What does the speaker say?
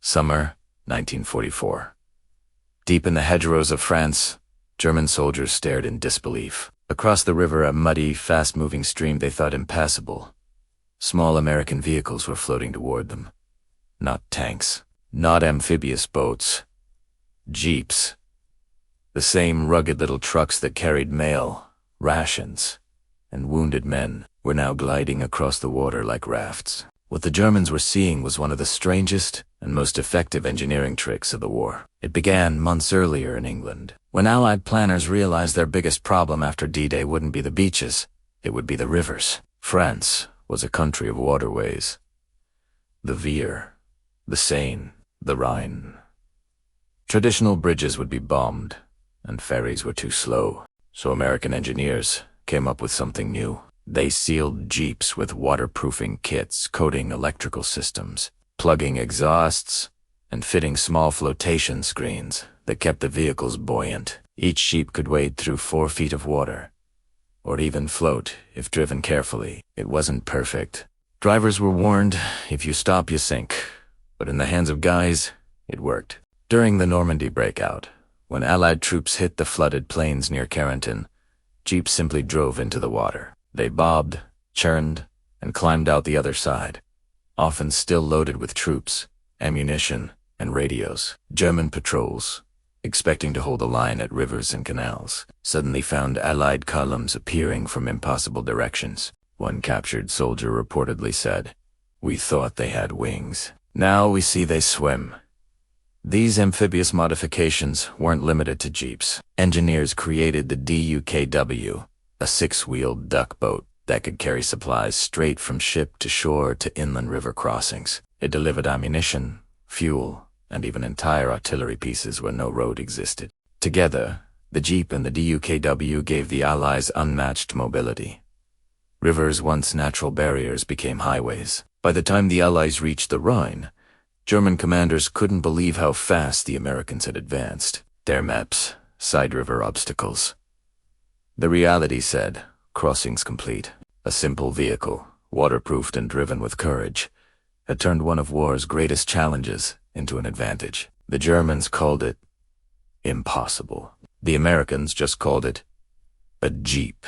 Summer 1944. Deep in the hedgerows of France, German soldiers stared in disbelief. Across the river, a muddy, fast-moving stream they thought impassable. Small American vehicles were floating toward them. Not tanks, not amphibious boats. Jeeps. The same rugged little trucks that carried mail, rations, and wounded men were now gliding across the water like rafts. What the Germans were seeing was one of the strangest and most effective engineering tricks of the war. It began months earlier in England, when Allied planners realized their biggest problem after D-Day wouldn't be the beaches, it would be the rivers. France was a country of waterways. The Veer, the Seine, the Rhine. Traditional bridges would be bombed, and ferries were too slow, so American engineers came up with something new. They sealed jeeps with waterproofing kits, coating electrical systems, plugging exhausts, and fitting small flotation screens that kept the vehicles buoyant. Each jeep could wade through 4 feet of water, or even float if driven carefully. It wasn't perfect. Drivers were warned, if you stop, you sink. But in the hands of guys, it worked. During the Normandy breakout, when Allied troops hit the flooded plains near Carentan, jeeps simply drove into the water. They bobbed, churned, and climbed out the other side, often still loaded with troops, ammunition, and radios. German patrols, expecting to hold the line at rivers and canals, suddenly found Allied columns appearing from impossible directions. One captured soldier reportedly said, "We thought they had wings. Now we see they swim." These amphibious modifications weren't limited to jeeps. Engineers created the DUKW, a 6-wheeled duck boat that could carry supplies straight from ship to shore to inland river crossings. It delivered ammunition, fuel, and even entire artillery pieces where no road existed. Together, the Jeep and the DUKW gave the Allies unmatched mobility. Rivers, once natural barriers, became highways. By the time the Allies reached the Rhine, German commanders couldn't believe how fast the Americans had advanced. Their maps, side river obstacles. The reality said, crossings complete. A simple vehicle, waterproofed and driven with courage, had turned one of war's greatest challenges into an advantage. The Germans called it impossible. The Americans just called it a Jeep.